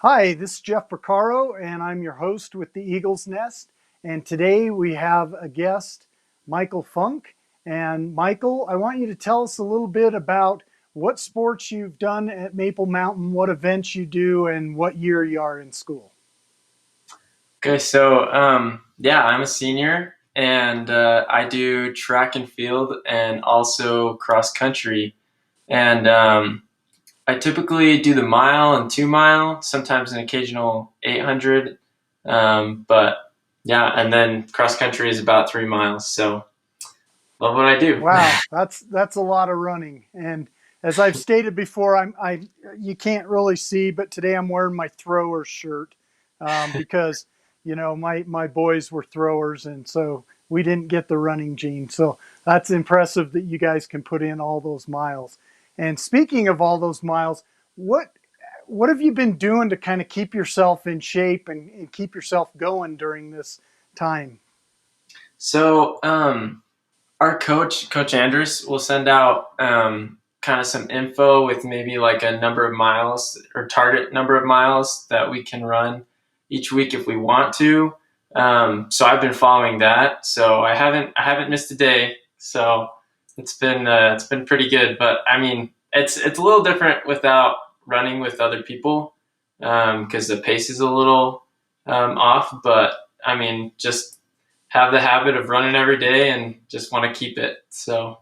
Hi, this is Jeff Porcaro, and I'm your host with the Eagle's Nest. And today we have a guest, Michael Funk. And Michael, I want you to tell us a little bit about what sports you've done at Maple Mountain, what events you do, and what year you are in school. Okay, so yeah, I'm a senior and I do track and field and also cross country. And I typically do the mile and 2 mile, sometimes an occasional 800. But yeah, and then cross country is about 3 miles. So love what I do. Wow, that's a lot of running. And as I've stated before, I you can't really see, but today I'm wearing my thrower shirt because my boys were throwers, and so we didn't get the running gene. So that's impressive that you guys can put in all those miles. And speaking of all those miles, what what have you been doing to kind of keep yourself in shape and keep yourself going during this time? So our Coach Andrews, will send out kind of some info with maybe like a number of miles or target number of miles that we can run each week if we want to. So I've been following that. So I haven't missed a day. So it's been pretty good. But I mean, it's a little different without running with other people because the pace is a little off. But I mean, just have the habit of running every day and just want to keep it. So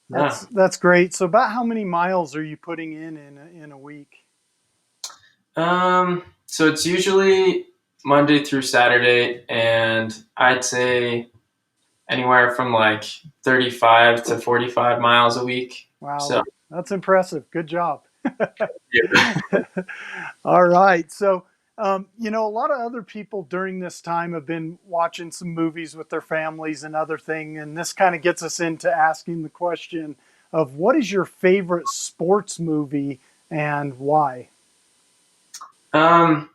yeah. That's great. So about how many miles are you putting in a week? So it's usually Monday through Saturday, and I'd say anywhere from like 35 to 45 miles a week. Wow, So that's impressive. Good job. yeah. All right. So, a lot of other people during this time have been watching some movies with their families and other thing, and this kind of gets us into asking the question of what is your favorite sports movie and why? um,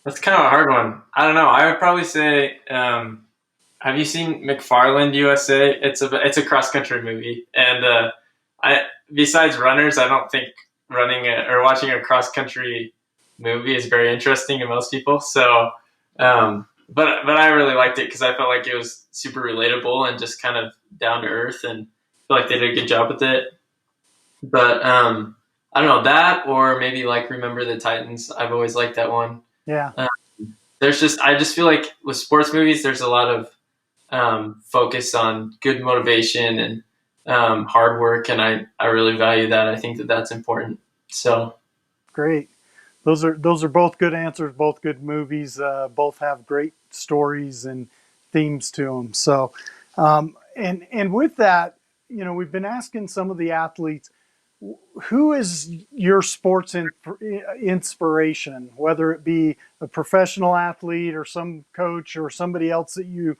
that's kind of a hard one. I don't know. I would probably say, have you seen McFarland USA? It's a cross country movie, and I besides runners, I don't think or watching a cross country movie is very interesting to most people. So, but I really liked it because I felt like it was super relatable and just kind of down to earth, and I feel like they did a good job with it. But I don't know that, or maybe like Remember the Titans. I've always liked that one. Yeah, Uh, I just feel like with sports movies, there's a lot of focus on good motivation and hard work, and I really value that. I think that that's important. So great. Those are both good answers, both good movies, both have great stories and themes to them. So, and with that, we've been asking some of the athletes, who is your sports inspiration, whether it be a professional athlete or some coach or somebody else that you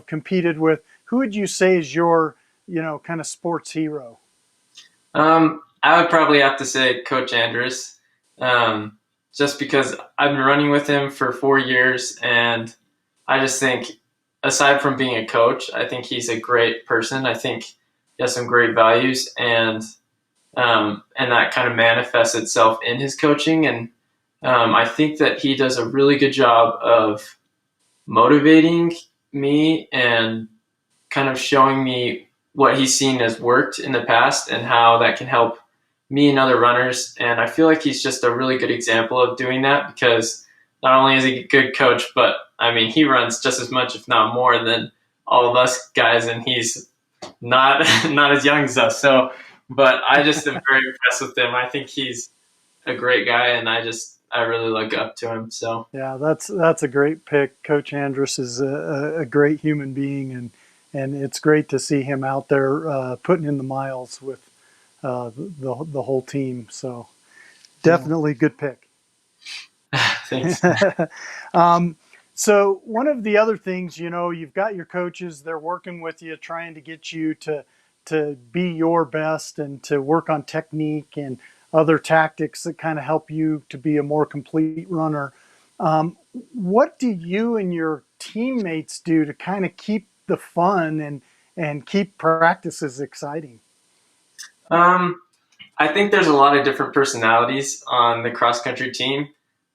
competed with. Who would you say is your kind of sports hero? I would probably have to say Coach Andrews, um, just because I've been running with him for 4 years, and I just think, aside from being a coach, I think he's a great person. I think he has some great values, and that kind of manifests itself in his coaching. And I think that he does a really good job of motivating me and kind of showing me what he's seen has worked in the past and how that can help me and other runners. And I feel like he's just a really good example of doing that because not only is he a good coach, but I mean, he runs just as much, if not more, than all of us guys, and he's not not as young as us. So, but I just am very impressed with him. I think he's a great guy, and I really look up to him. So, Yeah, that's a great pick. Coach Andrus is a great human being, and it's great to see him out there putting in the miles with the whole team. So yeah. definitely good pick. Thanks. um, so one of the other things, you've got your coaches; they're working with you, trying to get you to be your best and to work on technique and other tactics that kind of help you to be a more complete runner. What do you and your teammates do to kind of keep the fun and keep practices exciting? Um, I think there's a lot of different personalities on the cross country team.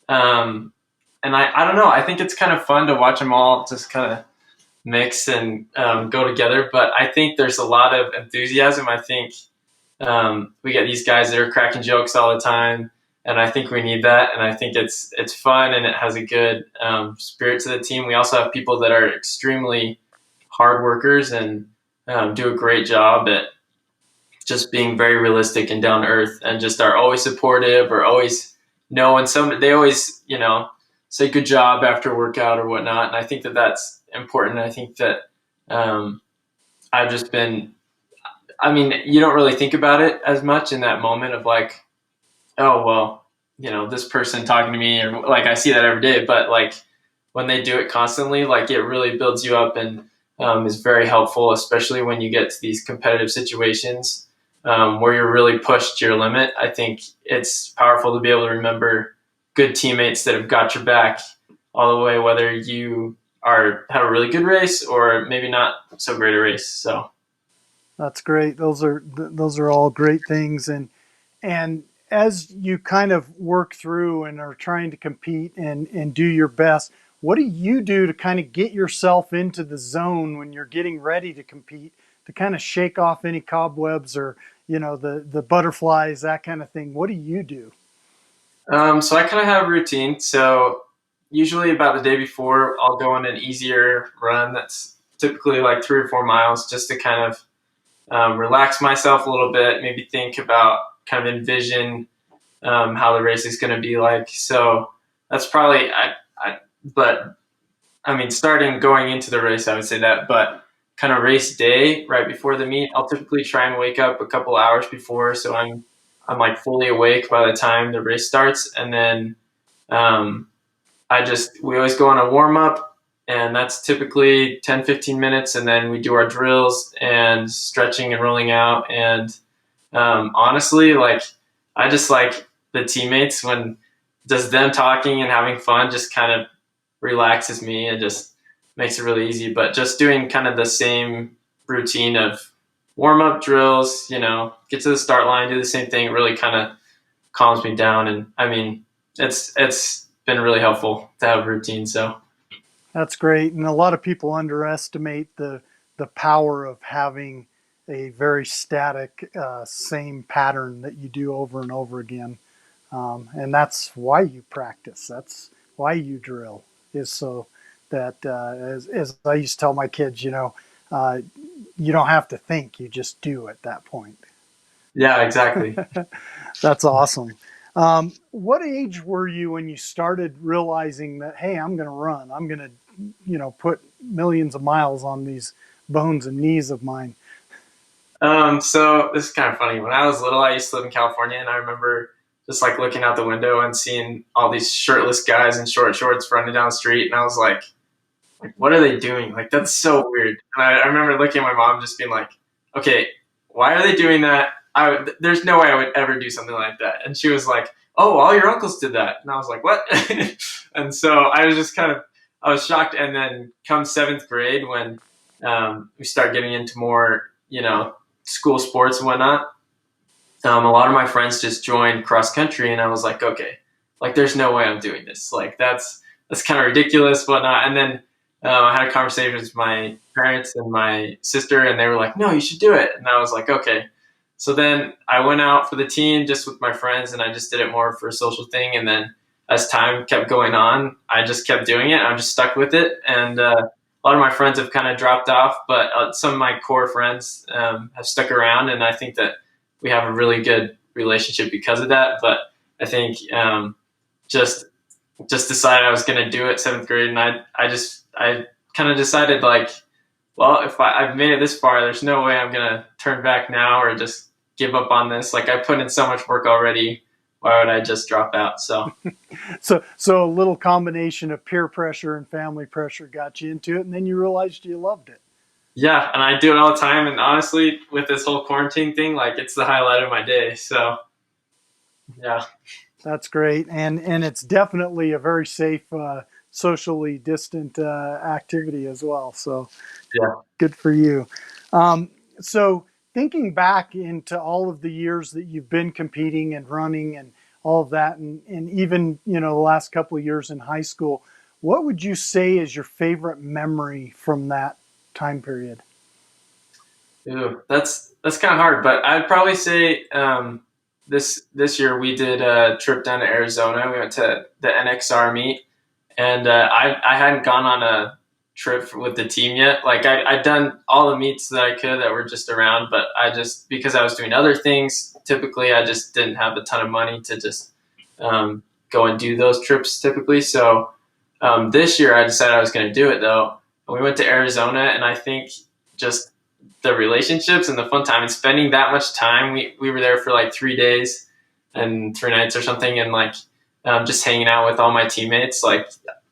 Um, and I don't know. I think it's kind of fun to watch them all just kind of mix and go together. But I think there's a lot of enthusiasm. I think we get these guys that are cracking jokes all the time, and I think we need that. And I think it's fun and it has a good spirit to the team. We also have people that are extremely hard workers and do a great job at just being very realistic and down to earth, and just are always supportive or always know. And some they always say good job after a workout or whatnot. And I think that that's important. I think that um, I've just been. I mean, you don't really think about it as much in that moment of like, oh well, this person talking to me, or like I see that every day. But like when they do it constantly, like it really builds you up and is very helpful, especially when you get to these competitive situations where you're really pushed to your limit. I think it's powerful to be able to remember good teammates that have got your back all the way, whether you are have a really good race or maybe not so great a race. So That's great. Those are all great things. And as you kind of work through and are trying to compete and do your best, what do you do to kind of get yourself into the zone when you're getting ready to compete, to kind of shake off any cobwebs or the butterflies, that kind of thing? What do you do? so I kind of have a routine. So usually about the day before, I'll go on an easier run that's typically like 3 or 4 miles, just to kind of relax myself a little bit, maybe think about, kind of envision how the race is going to be like. So that's probably but I mean, starting going into the race, I would say that. But kind of race day right before the meet, I'll typically try and wake up a couple hours before, so I'm like fully awake by the time the race starts. And then um, we always go on a warm up, and that's typically 10-15 minutes, and then we do our drills and stretching and rolling out. And honestly, like I just like the teammates, when just them talking and having fun just kind of relaxes me and just makes it really easy. But just doing kind of the same routine of warm up drills, get to the start line, do the same thing, really kind of calms me down. And I mean, it's been really helpful to have a routine. So That's great. And a lot of people underestimate the power of having a very static, same pattern that you do over and over again. And that's why you practice. That's why you drill, is so that, as I used to tell my kids, uh, you don't have to think, you just do at that point. yeah, exactly. That's awesome. What age were you when you started realizing that, hey, I'm going to run? I'm going to, put millions of miles on these bones and knees of mine. So this is kind of funny. When I was little, I used to live in California, and I remember just like looking out the window and seeing all these shirtless guys in short shorts running down the street, and I was like, what are they doing? Like, that's so weird. And I remember looking at my mom, just being like, okay, why are they doing that? There's no way I would ever do something like that. And she was like, oh, all your uncles did that. And I was like, what? And so I was just I was shocked. And then come seventh grade, when we start getting into more, school sports and whatnot, a lot of my friends just joined cross country, and I was like, okay, like there's no way I'm doing this. Like that's kind of ridiculous, whatnot. And then I had a conversation with my parents and my sister, and they were like, no, you should do it. And I was like, okay. So then I went out for the team just with my friends, and I just did it more for a social thing. And then as time kept going on, I just kept doing it. I just stuck with it, and a lot of my friends have kind of dropped off, but some of my core friends have stuck around, and I think that we have a really good relationship because of that. But I think just just decided I was going to do it seventh grade, and I kind of decided like, well, if I've made it this far, there's no way I'm going to turn back now or just give up on this. Like I put in so much work already. Why would I just drop out? So So a little combination of peer pressure and family pressure got you into it, and then you realized you loved it. yeah, and I do it all the time. And honestly, with this whole quarantine thing, like it's the highlight of my day. So yeah, That's great, and it's definitely a very safe, socially distant activity as well. So yeah. good for you. Um, so thinking back into all of the years that you've been competing and running and all of that, and even, the last couple of years in high school, what would you say is your favorite memory from that time period? Ooh, that's kind of hard, but I'd probably say this year we did a trip down to Arizona. We went to the NXR meet, and I hadn't gone on a trip with the team yet. Like I'd done all the meets that I could that were just around, but I just, because I was doing other things, typically I just didn't have a ton of money to just go and do those trips typically. So this year I decided I was going to do it though. And we went to Arizona, and I think just the relationships and the fun time and spending that much time. We were there for like 3 days and 3 nights or something, and like just hanging out with all my teammates. Like,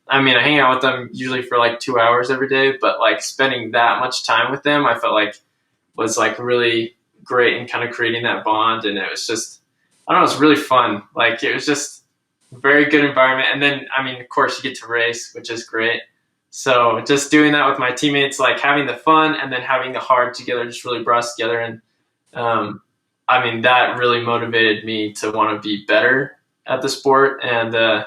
I mean, I hang out with them usually for like 2 hours every day, but like spending that much time with them, I felt like was like really great and kind of creating that bond. And it was just, I don't know, it was really fun. Like it was just a very good environment. And then, I mean, of course you get to race, which is great. So just doing that with my teammates, like having the fun and then having the hard together, just really brought us together. And I mean, that really motivated me to want to be better at the sport. And I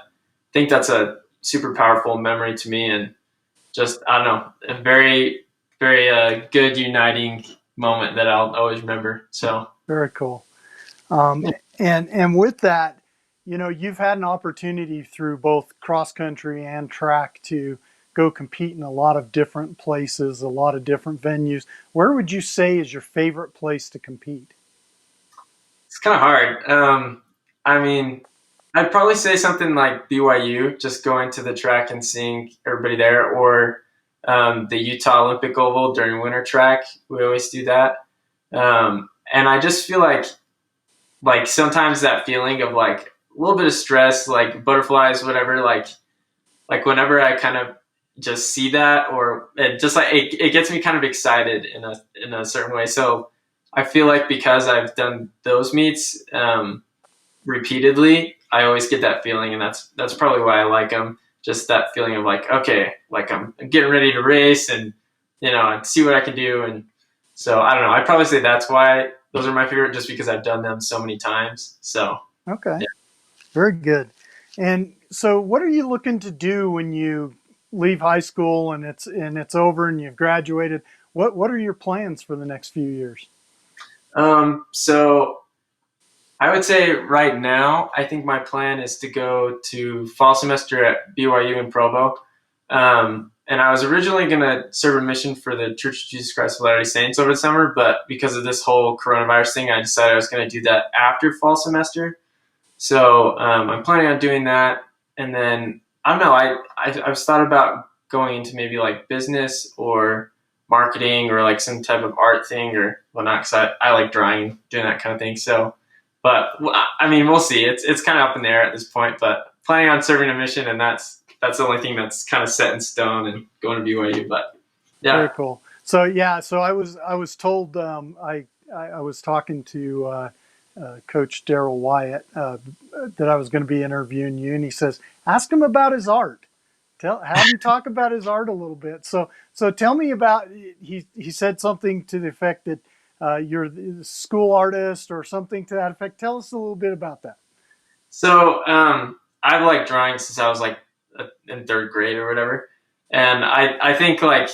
think that's a super powerful memory to me. And just, I don't know, a very, very good uniting moment that I'll always remember. So, Very cool. Um, and with that, you've had an opportunity through both cross country and track to go compete in a lot of different places, a lot of different venues. Where would you say is your favorite place to compete? it's kind of hard. I mean, I'd probably say something like BYU, just going to the track and seeing everybody there, or the Utah Olympic Oval during winter track. We always do that. And I just feel like sometimes that feeling of like a little bit of stress, like butterflies, whatever, like whenever I kind of just see that, or it just like it gets me kind of excited in a certain way. So I feel like because I've done those meets repeatedly, I always get that feeling, and that's probably why I like them. Just that feeling of like, okay, like I'm getting ready to race, and see what I can do. And so I don't know. I'd probably say that's why those are my favorite, just because I've done them so many times. So Okay, yeah. very good. And so, what are you looking to do when you leave high school and it's over and you've graduated? What are your plans for the next few years? So I would say right now, I think my plan is to go to fall semester at BYU in Provo. And I was originally going to serve a mission for the Church of Jesus Christ of Latter-day Saints over the summer, but because of this whole coronavirus thing, I decided I was going to do that after fall semester. So I'm planning on doing that. And then, I don't know, I've thought about going into maybe like business or marketing or like some type of art thing or whatnot, because I like drawing, doing that kind of thing. So, but I mean, we'll see. It's kind of up in the air at this point, but planning on serving a mission, and that's the only thing that's kind of set in stone and going to BYU. But Very yeah. cool. So yeah, so I was told I was talking to Coach Daryl Wyatt that I was going to be interviewing you, and he says ask him about his art. Have him talk about his art a little bit. So tell me about. He said something to the effect that you're the school artist or something to that effect. Tell us a little bit about that. So I've liked drawing since I was like in third grade or whatever, and I think like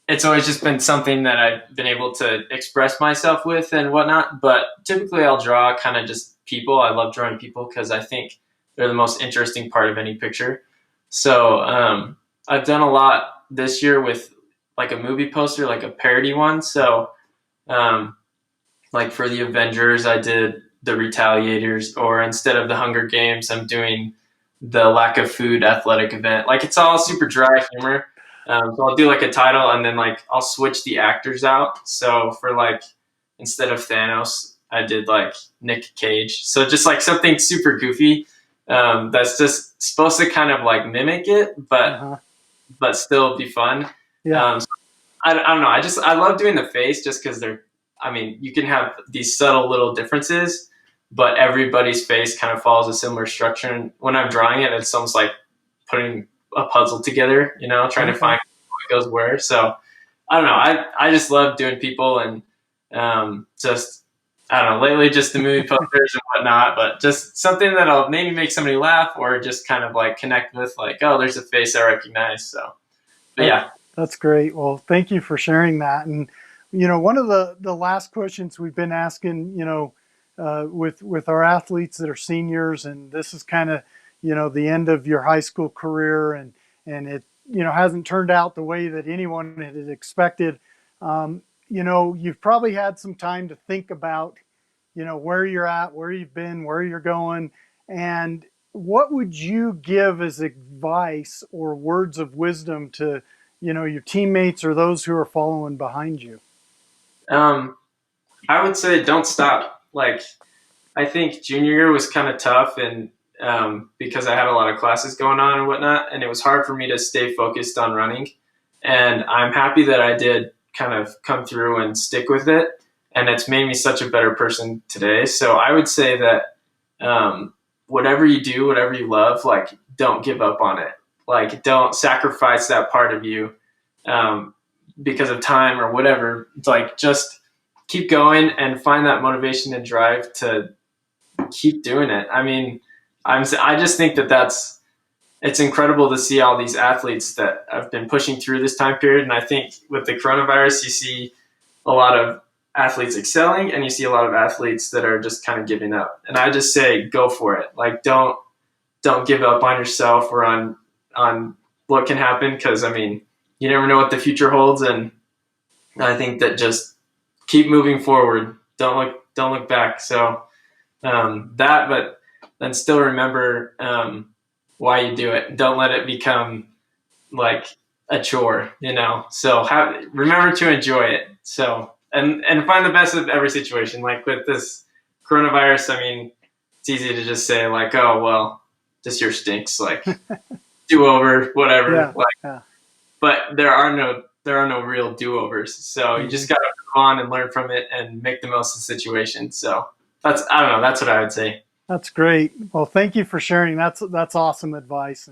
it's always just been something that I've been able to express myself with and whatnot. But typically, I'll draw kind of just people. I love drawing people because I think they're the most interesting part of any picture. So I've done a lot this year with like a movie poster, like a parody one. So um, like for the Avengers, I did the Retaliators, or instead of the Hunger Games, I'm doing the lack of food athletic event. Like it's all super dry humor. So I'll do like a title, and then like I'll switch the actors out. So for like instead of Thanos, I did like Nick Cage. So just like something super goofy that's just supposed to kind of like mimic it, Uh huh. but still be fun. Yeah. Um, I don't know. I love doing the face just because they're. I mean, you can have these subtle little differences, but everybody's face kind of follows a similar structure. And when I'm drawing it, it's almost like putting a puzzle together. Trying to Okay. find what goes where. So I don't know. I just love doing people, and Just I don't know, lately just the movie posters and whatnot, but just something that'll maybe make somebody laugh or just kind of like connect with, like, oh, there's a face I recognize. So, but That, yeah. that's great. Well, thank you for sharing that. And one of the last questions we've been asking, with our athletes that are seniors, and this is kind of the end of your high school career, and it hasn't turned out the way that anyone had expected. You've probably had some time to think about where you're at, where you've been, where you're going, and what would you give as advice or words of wisdom to your teammates or those who are following behind you? Um, I would say don't stop. Like, I think junior year was kind of tough, and because I had a lot of classes going on and whatnot, and it was hard for me to stay focused on running. And I'm happy that I did kind of come through and stick with it, and it's made me such a better person today. So I would say that whatever you do, whatever you love, like, don't give up on it. Like, don't sacrifice that part of you um, because of time or whatever. Like, just keep going and find that motivation and drive to keep doing it. I mean, I just think that it's incredible to see all these athletes that have been pushing through this time period. And I think with the coronavirus, you see a lot of athletes excelling, and you see a lot of athletes that are just kind of giving up. And I just say, go for it. Like, don't give up on yourself or on what can happen, because I mean, you never know what the future holds. And I think that just keep moving forward. Don't look back. So but then still remember why you do it. Don't let it become like a chore, So remember to enjoy it. So and find the best of every situation. Like with this coronavirus, I mean, it's easy to just say like, oh well, this year stinks. Like, do over, whatever. Yeah, Like, yeah. but there are no real do overs. So you Hmm. just got to move on and learn from it and make the most of the situation. So I don't know. That's what I would say. That's great. Well, thank you for sharing. That's awesome advice,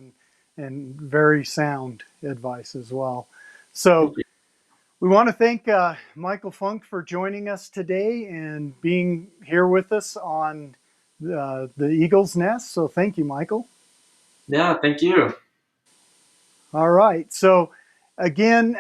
and very sound advice as well. So Thank you. we want to thank Michael Funk for joining us today and being here with us on the Eagle's Nest. So thank you, Michael. Yeah, thank you. All right. So again,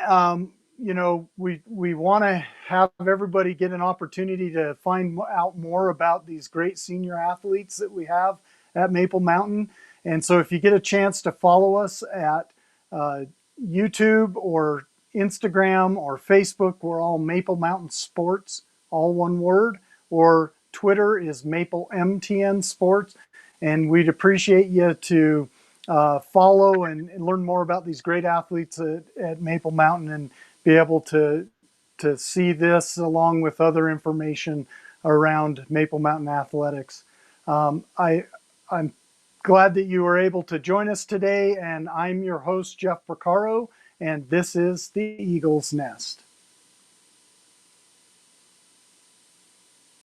we want to have everybody get an opportunity to find out more about these great senior athletes that we have at Maple Mountain. And so if you get a chance to follow us at uh, YouTube or Instagram or Facebook, we're all Maple Mountain Sports, all one word, or Twitter is Maple MTN Sports. And we'd appreciate you to follow and learn more about these great athletes at Maple Mountain, and be able to see this along with other information around Maple Mountain athletics. I'm glad that you were able to join us today, and I'm your host, Jeff Porcaro, and this is the Eagle's Nest.